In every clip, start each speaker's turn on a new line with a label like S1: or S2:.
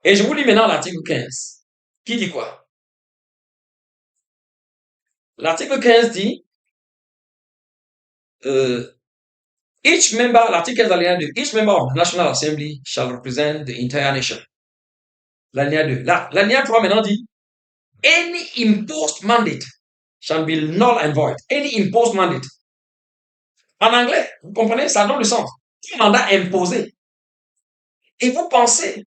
S1: Et je vous lis maintenant l'article 15, qui dit quoi? L'article 15 dit, euh, each member, l'article 15 alinéa 2, each member of the National Assembly shall represent the entire nation. L'alinéa 2. L'alinéa 3 maintenant dit, any imposed mandate shall be null and void. Any imposed mandate. En anglais, vous comprenez, ça donne le sens. Un mandat imposé. Et vous pensez,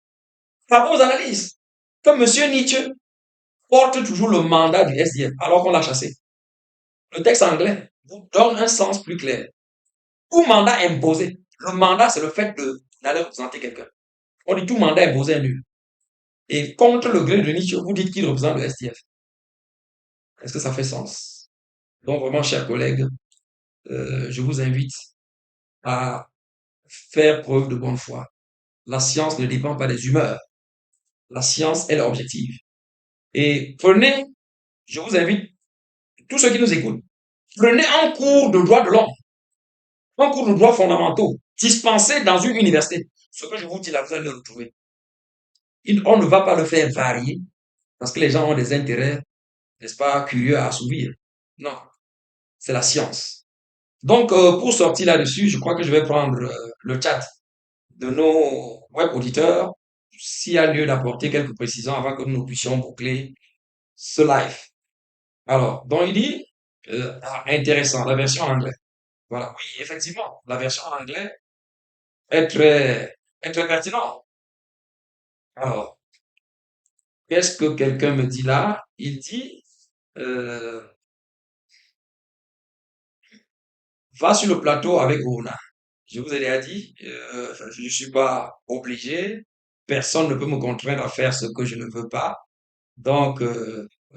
S1: par vos analyses, que M. Nietzsche porte toujours le mandat du SDF alors qu'on l'a chassé. Le texte anglais vous donne un sens plus clair. Tout mandat imposé. Le mandat, c'est le fait d'aller représenter quelqu'un. On dit tout mandat imposé est nul. Et contre le gré de Nietzsche, vous dites qu'il représente le SDF. Est-ce que ça fait sens? Donc vraiment, chers collègues, je vous invite à faire preuve de bonne foi. La science ne dépend pas des humeurs. La science, elle est objective. Et prenez, je vous invite, tous ceux qui nous écoutent, prenez un cours de droit de l'homme, un cours de droit fondamentaux, dispensé dans une université. Ce que je vous dis là, vous allez le retrouver. On ne va pas le faire varier parce que les gens ont des intérêts, n'est-ce pas, curieux à assouvir. Non, c'est la science. Donc, pour sortir là-dessus, je crois que je vais prendre le chat de nos web auditeurs s'il y a lieu d'apporter quelques précisions avant que nous puissions boucler ce live. Alors, donc il dit, intéressant, la version en anglais. Voilà, oui, effectivement, la version en anglais est très pertinente. Alors, qu'est-ce que quelqu'un me dit là? Il dit, euh, va sur le plateau avec Rona. Je vous ai déjà dit, je ne suis pas obligé. Personne ne peut me contraindre à faire ce que je ne veux pas. Donc,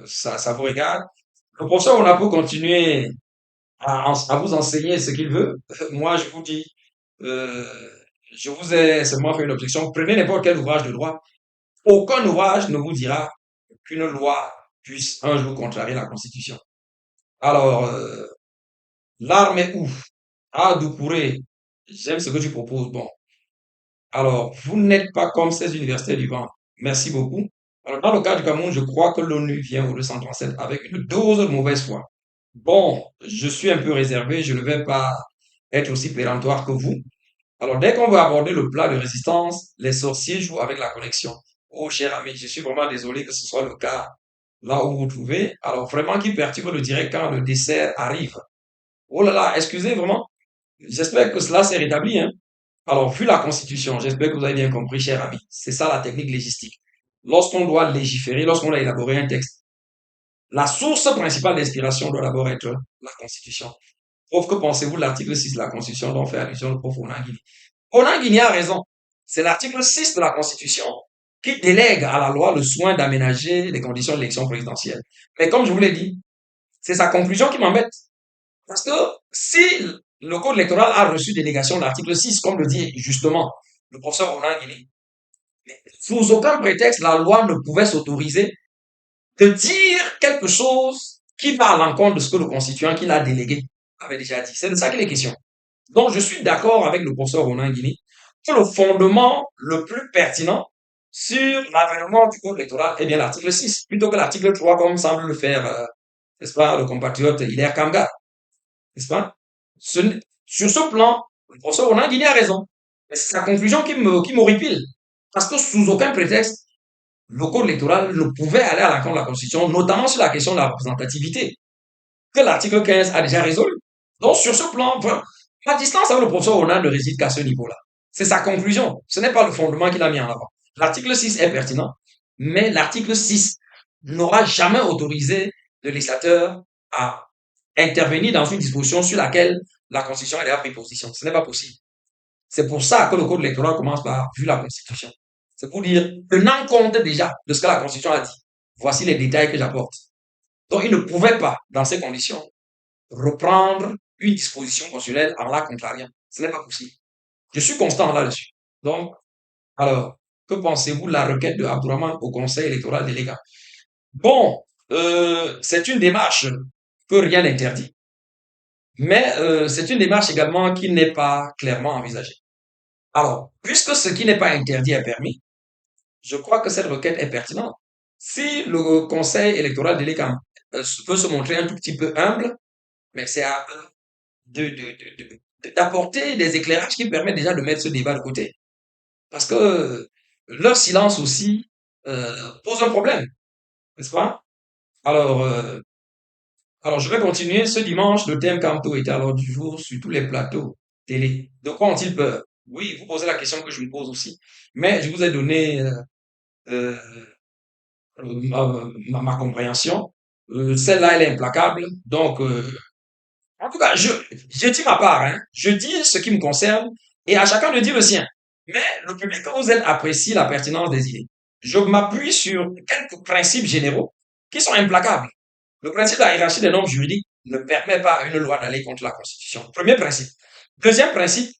S1: ça vous regarde. Le professeur Rona peut continuer à vous enseigner ce qu'il veut. Moi, je vous dis, euh, je vous ai seulement fait une objection. Prenez n'importe quel ouvrage de droit. Aucun ouvrage ne vous dira qu'une loi puisse un jour contrarier la Constitution. Alors, l'arme est où? Ah, Doucouré, j'aime ce que tu proposes. Bon, alors, vous n'êtes pas comme ces universités du vent. Merci beaucoup. Alors, dans le cas du Cameroun, je crois que l'ONU vient au 237 avec une dose de mauvaise foi. Bon, je suis un peu réservé, je ne vais pas être aussi péremptoire que vous. Alors, dès qu'on veut aborder le plat de résistance, les sorciers jouent avec la connexion. Oh, cher ami, je suis vraiment désolé que ce soit le cas là où vous vous trouvez. Alors, vraiment, qui perturbe le direct quand le dessert arrive. Oh là là, excusez vraiment. J'espère que cela s'est rétabli, hein. Alors, vu la Constitution, j'espère que vous avez bien compris, cher ami. C'est ça la technique légistique. Lorsqu'on doit légiférer, lorsqu'on doit élaborer un texte, la source principale d'inspiration doit d'abord être la Constitution. Prof, que pensez-vous de l'article 6 de la Constitution dont fait allusion le prof Onangini? Onangini a raison. C'est l'article 6 de la Constitution qui délègue à la loi le soin d'aménager les conditions de l'élection présidentielle. Mais comme je vous l'ai dit, c'est sa conclusion qui m'embête. Parce que si le code électoral a reçu délégation de l'article 6, comme le dit justement le professeur Roland Guilly, sous aucun prétexte, la loi ne pouvait s'autoriser de dire quelque chose qui va à l'encontre de ce que le constituant qui l'a délégué avait déjà dit. C'est de ça qu'il est question. Donc, je suis d'accord avec le professeur Ronan Guinée que le fondement le plus pertinent sur l'avènement du code électoral est bien l'article 6, plutôt que l'article 3, comme semble le faire, n'est-ce pas, le compatriote Hilaire Kanga, n'est-ce pas? Sur ce plan, le professeur Ronan Guinée a raison. Mais c'est sa conclusion qui m'horripile. Parce que sous aucun prétexte, le code électoral ne pouvait aller à l'encontre de la Constitution, notamment sur la question de la représentativité, que l'article 15 a déjà résolu. Donc, sur ce plan, voilà, la distance avec le professeur Ronan ne réside qu'à ce niveau-là. C'est sa conclusion. Ce n'est pas le fondement qu'il a mis en avant. L'article 6 est pertinent, mais l'article 6 n'aura jamais autorisé le législateur à intervenir dans une disposition sur laquelle la Constitution a déjà pris position. Ce n'est pas possible. C'est pour ça que le code électoral commence par vu la Constitution. C'est pour dire, tenant compte déjà de ce que la Constitution a dit, voici les détails que j'apporte. Donc, il ne pouvait pas, dans ces conditions, reprendre une disposition constitutionnelle en la contrariant. Ce n'est pas possible. Je suis constant là-dessus. Donc, alors, que pensez-vous de la requête de Abdourahmane au Conseil électoral délégué? Bon, c'est une démarche que rien n'interdit, mais c'est une démarche également qui n'est pas clairement envisagée. Alors, puisque ce qui n'est pas interdit est permis, Je crois que cette requête est pertinente. Si le conseil électoral de l'ECAM peut se montrer un tout petit peu humble, mais c'est à eux d'apporter des éclairages qui permettent déjà de mettre ce débat de côté. Parce que leur silence aussi pose un problème, n'est-ce pas? Alors, euh, alors, je vais continuer. Ce dimanche, le thème Camto était à l'ordre du jour sur tous les plateaux télé. De quoi ont-ils peur? Oui, vous posez la question que je me pose aussi. Mais je vous ai donné euh, ma compréhension. Celle-là, elle est implacable. Donc, en tout cas, je dis ma part, hein. Je dis ce qui me concerne et à chacun de dire le sien. Mais le public, quand vous êtes, apprécie la pertinence des idées. Je m'appuie sur quelques principes généraux qui sont implacables. Le principe de la hiérarchie des normes juridiques ne permet pas à une loi d'aller contre la Constitution. Premier principe. Deuxième principe,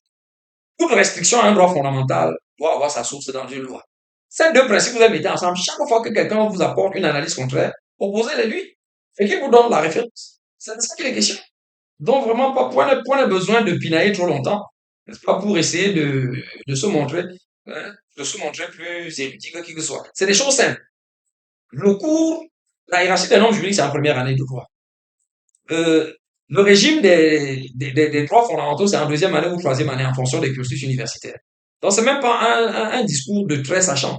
S1: toute restriction à un droit fondamental doit avoir sa source dans une loi. Ces deux principes, vous les mettez ensemble. Chaque fois que quelqu'un vous apporte une analyse contraire, opposez-les lui et qu'il vous donne la référence. C'est de ça qu'il est question. Donc vraiment, pas point de besoin de pinailler trop longtemps, n'est-ce pas, pour essayer de se montrer, hein, de se montrer plus érudit que qui que ce soit. C'est des choses simples. Le cours, la hiérarchie des normes juridiques, c'est en première année de droit. Euh, le régime des droits fondamentaux, c'est en deuxième année ou troisième année en fonction des cursus universitaires. Donc, c'est même pas un discours de très sachant.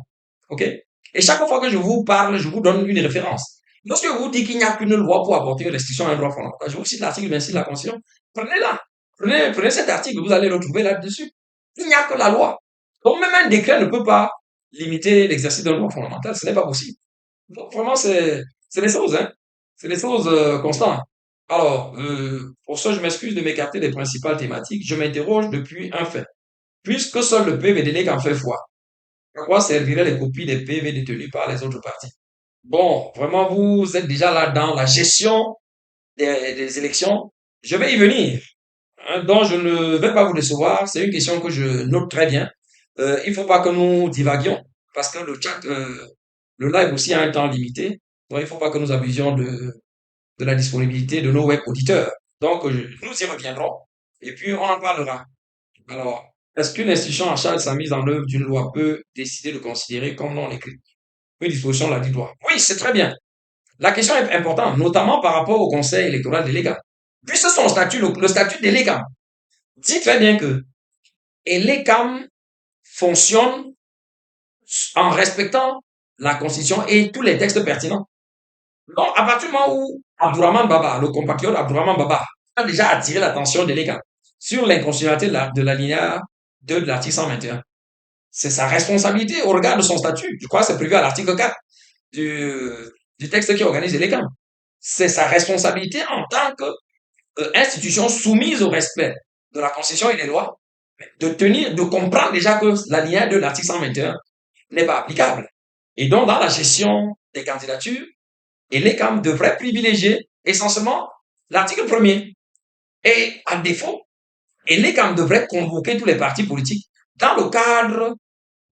S1: OK? Et chaque fois que je vous parle, je vous donne une référence. Lorsque je vous dis qu'il n'y a qu'une loi pour apporter une restriction à un droit fondamental, je vous cite l'article 26 de la Constitution. Prenez-la. Prenez cet article, vous allez le retrouver là-dessus. Il n'y a que la loi. Donc, même un décret ne peut pas limiter l'exercice d'un droit fondamental. Ce n'est pas possible. Donc, vraiment, c'est des choses, hein. C'est des choses constantes. Alors, pour ça, je m'excuse de m'écarter des principales thématiques. Je m'interroge depuis un fait. Puisque seul le PV délègue en fait foi, à quoi serviraient les copies des PV détenus par les autres partis? Bon, vraiment, vous êtes déjà là dans la gestion des élections. Je vais y venir, hein, donc je ne vais pas vous décevoir. C'est une question que je note très bien. Il ne faut pas que nous divaguions, parce que le live aussi a un temps limité. Donc, il ne faut pas que nous abusions de la disponibilité de nos web auditeurs. Donc, nous y reviendrons et puis on en parlera. Alors, est-ce qu'une institution en charge de sa mise en œuvre d'une loi peut décider de considérer comme non écrite une disposition de la dite loi? Oui, c'est très bien. La question est importante, notamment par rapport au conseil électoral délégant. Puisque son statut, le statut délégant, dit très bien que l'ECAM fonctionne en respectant la Constitution et tous les textes pertinents. Donc, à partir du moment où Abdourahmane Baba, le compatriote Abdourahmane Baba, a déjà attiré l'attention des légats sur l'inconstitutionnalité de l'alinéa 2 de l'article 121, c'est sa responsabilité au regard de son statut. Je crois que c'est prévu à l'article 4 du, du texte qui organise les légats. C'est sa responsabilité en tant qu'institution soumise au respect de la Constitution et des lois, de comprendre déjà que l'alinéa 2 de l'article 121 n'est pas applicable. Et donc, dans la gestion des candidatures, et l'ECAM devrait privilégier essentiellement l'article premier. Et à défaut, et l'ECAM devrait convoquer tous les partis politiques dans le cadre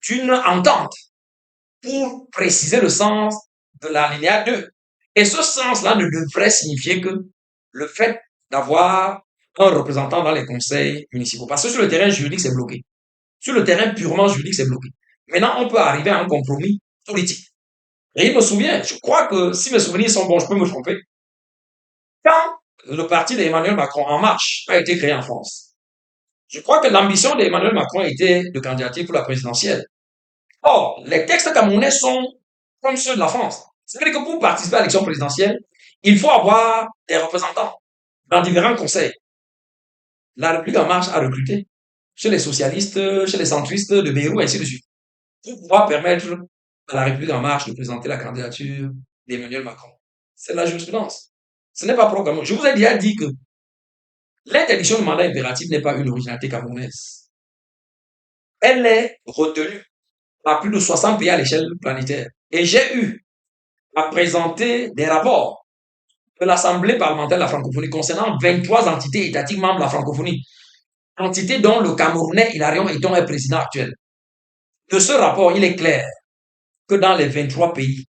S1: d'une entente pour préciser le sens de l'alinéa 2. Et ce sens-là ne devrait signifier que le fait d'avoir un représentant dans les conseils municipaux. Parce que sur le terrain juridique, c'est bloqué. Sur le terrain purement juridique, c'est bloqué. Maintenant, on peut arriver à un compromis politique. Et il me souvient, je crois que si mes souvenirs sont bons, je peux me tromper, quand le parti d'Emmanuel Macron En Marche a été créé en France, je crois que l'ambition d'Emmanuel Macron était de candidater pour la présidentielle. Or, les textes camerounais sont comme ceux de la France. C'est-à-dire que pour participer à l'élection présidentielle, il faut avoir des représentants dans différents conseils. La République En Marche a recruté chez les socialistes, chez les centristes de Beyrouth, ainsi de suite, pour pouvoir permettre à la République En Marche de présenter la candidature d'Emmanuel Macron. C'est la jurisprudence. Ce n'est pas propre. Je vous ai déjà dit que l'interdiction du mandat impératif n'est pas une originalité camerounaise. Elle est retenue par plus de 60 pays à l'échelle planétaire. Et j'ai eu à présenter des rapports de l'Assemblée parlementaire de la francophonie concernant 23 entités étatiques membres de la francophonie, entités dont le Camerounais Hilarion Eton est président actuel. De ce rapport, il est clair que dans les 23 pays,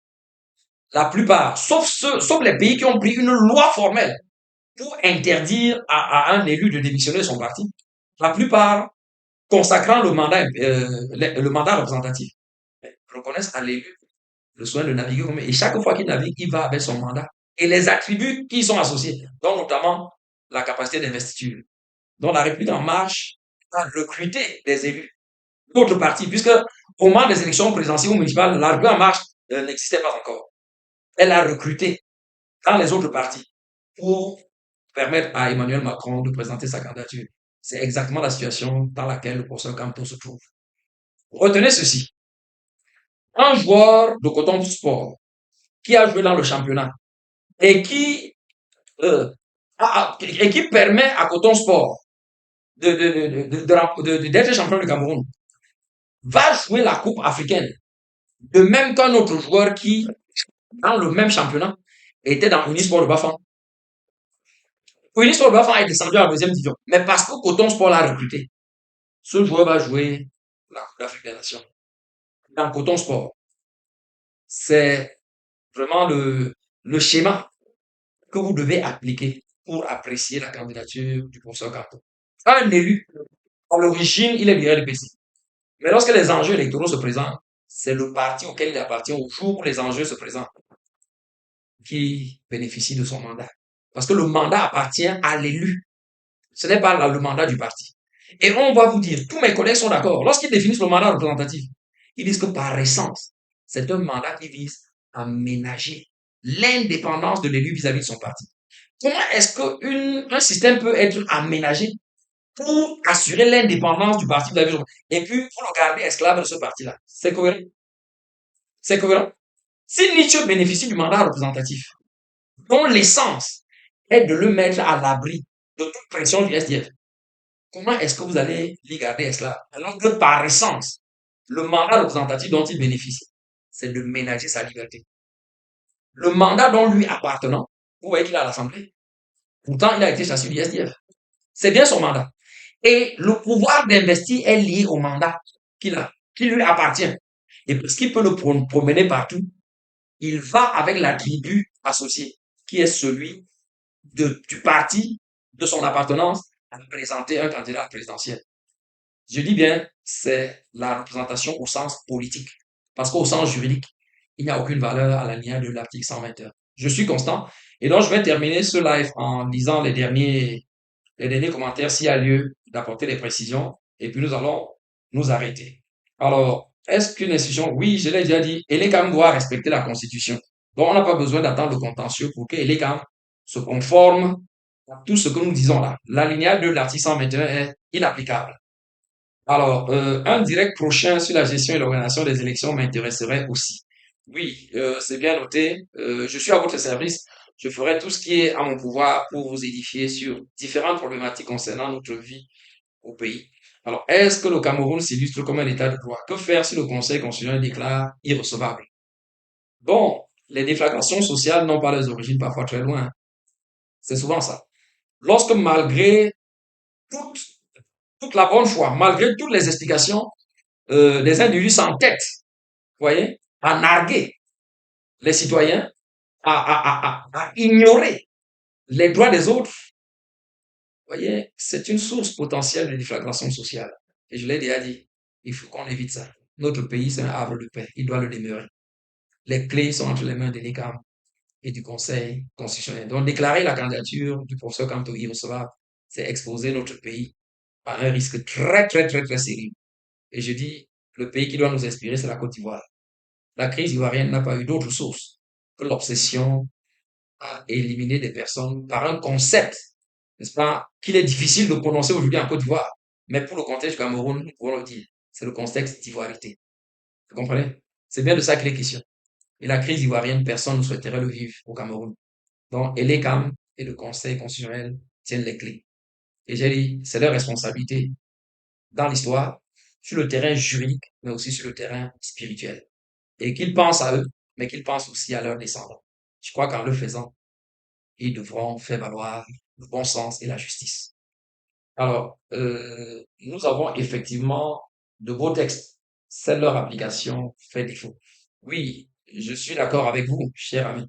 S1: la plupart, sauf les pays qui ont pris une loi formelle pour interdire à un élu de démissionner de son parti, la plupart consacrant le mandat représentatif. reconnaissent à l'élu le soin de naviguer comme et chaque fois qu'il navigue, il va avec son mandat et les attributs qui y sont associés, dont notamment la capacité d'investiture. Donc la République en marche a recruté des élus d'autres partis, puisque au moment des élections présidentielles ou municipales, la République en marche n'existait pas encore. Elle a recruté dans les autres partis pour permettre à Emmanuel Macron de présenter sa candidature. C'est exactement la situation dans laquelle le professeur Campo se trouve. Retenez ceci. Un joueur de coton sport qui a joué dans le championnat et euh, et qui permet à Coton Sport d'être champion du Cameroun va jouer la Coupe africaine. De même qu'un autre joueur qui, dans le même championnat, était dans Unisport de Bafan. Unisport de Bafan est descendu en deuxième division. Mais parce que Coton Sport l'a recruté, ce joueur va jouer la Coupe d'Afrique des Nations. Dans Coton Sport, c'est vraiment le schéma que vous devez appliquer pour apprécier la candidature du professeur Carton. Un élu, à l'origine, il est lié à l'EPC. Mais lorsque les enjeux électoraux se présentent, c'est le parti auquel il appartient au jour où les enjeux se présentent qui bénéficie de son mandat. Parce que le mandat appartient à l'élu. Ce n'est pas le mandat du parti. Et on va vous dire, tous mes collègues sont d'accord. Lorsqu'ils définissent le mandat représentatif, ils disent que par essence, c'est un mandat qui vise à ménager l'indépendance de l'élu vis-à-vis de son parti. Comment est-ce qu'un système peut être aménagé pour assurer l'indépendance du parti vis-à-vis de son parti et puis pour le garder esclave de ce parti-là? C'est cohérent? C'est cohérent? Si Nietzsche bénéficie du mandat représentatif, dont l'essence est de le mettre à l'abri de toute pression du SDF, comment est-ce que vous allez l'y garder esclave? Alors que par essence, le mandat représentatif dont il bénéficie, c'est de ménager sa liberté. Le mandat dont lui appartenant, vous voyez qu'il est à l'Assemblée, pourtant il a été chassé du SDF. C'est bien son mandat. Et le pouvoir d'investir est lié au mandat qu'il a, qui lui appartient. Et parce qu'il peut le promener partout, il va avec l'attribut associé, qui est celui du parti, de son appartenance, à présenter un candidat présidentiel. Je dis bien, c'est la représentation au sens politique. Parce qu'au sens juridique, il n'y a aucune valeur à la ligne de l'article 121. Je suis constant. Et donc, je vais terminer ce live en lisant les derniers commentaires s'il y a lieu d'apporter des précisions. Et puis, nous allons nous arrêter. Alors, est-ce qu'une institution, oui, je l'ai déjà dit, Elecam doit respecter la Constitution. Donc, on n'a pas besoin d'attendre le contentieux pour que Elecam se conforme à tout ce que nous disons là. L'alinéa de l'article 121 est inapplicable. Alors, un direct prochain sur la gestion et l'organisation des élections m'intéresserait aussi. Oui, c'est bien noté. Je suis à votre service. Je ferai tout ce qui est à mon pouvoir pour vous édifier sur différentes problématiques concernant notre vie au pays. Alors, est-ce que le Cameroun s'illustre comme un état de droit? Que faire si le Conseil constitutionnel déclare irrecevable? Bon, les déflagrations sociales n'ont pas leurs origines parfois très loin. C'est souvent ça. Lorsque malgré toute, toute la bonne foi, malgré toutes les explications, des individus sans tête, vous voyez, à narguer les citoyens, à ignorer les droits des autres, vous voyez, c'est une source potentielle de déflagration sociale. Et je l'ai déjà dit, il faut qu'on évite ça. Notre pays, c'est un havre de paix. Il doit le demeurer. Les clés sont entre les mains de l'ECAM et du Conseil constitutionnel. Donc, déclarer la candidature du professeur Kanto irrecevable, c'est exposer notre pays à un risque très, très, très, très sérieux. Et je dis, le pays qui doit nous inspirer, c'est la Côte d'Ivoire. La crise ivoirienne n'a pas eu d'autre source que l'obsession à éliminer des personnes par un concept, n'est-ce pas, qu'il est difficile de prononcer aujourd'hui en Côte d'Ivoire. Mais pour le contexte du Cameroun, nous pouvons le dire. C'est le contexte d'ivoirité. Vous comprenez? C'est bien de ça qu'il est question. Et la crise ivoirienne, personne ne souhaiterait le vivre au Cameroun. Donc, l'ECAM et le Conseil constitutionnel tiennent les clés. Et j'ai dit, c'est leur responsabilité dans l'histoire, sur le terrain juridique, mais aussi sur le terrain spirituel. Et qu'ils pensent à eux, mais qu'ils pensent aussi à leurs descendants. Je crois qu'en le faisant, ils devront faire valoir le bon sens et la justice. Alors, nous avons effectivement de beaux textes. C'est leur application fait défaut. Oui, je suis d'accord avec vous, cher ami.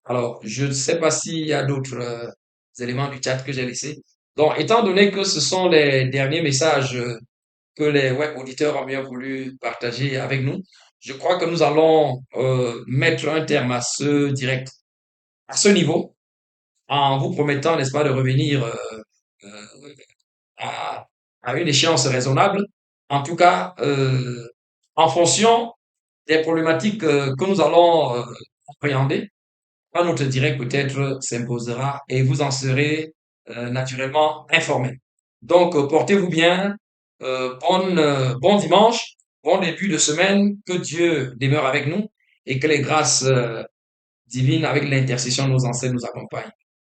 S1: Alors, je ne sais pas s'il y a d'autres éléments du chat que j'ai laissés. Donc, étant donné que ce sont les derniers messages que les web auditeurs ont bien voulu partager avec nous, Je crois que nous allons mettre un terme à ce direct, à ce niveau, en vous promettant, n'est-ce pas, de revenir euh, à, à une échéance raisonnable. En tout cas, en fonction des problématiques que nous allons appréhender, un autre direct peut-être s'imposera et vous en serez naturellement informé. Donc, portez-vous bien, bon dimanche, bon début de semaine, que Dieu demeure avec nous et que les grâces divines avec l'intercession de nos ancêtres nous accompagnent.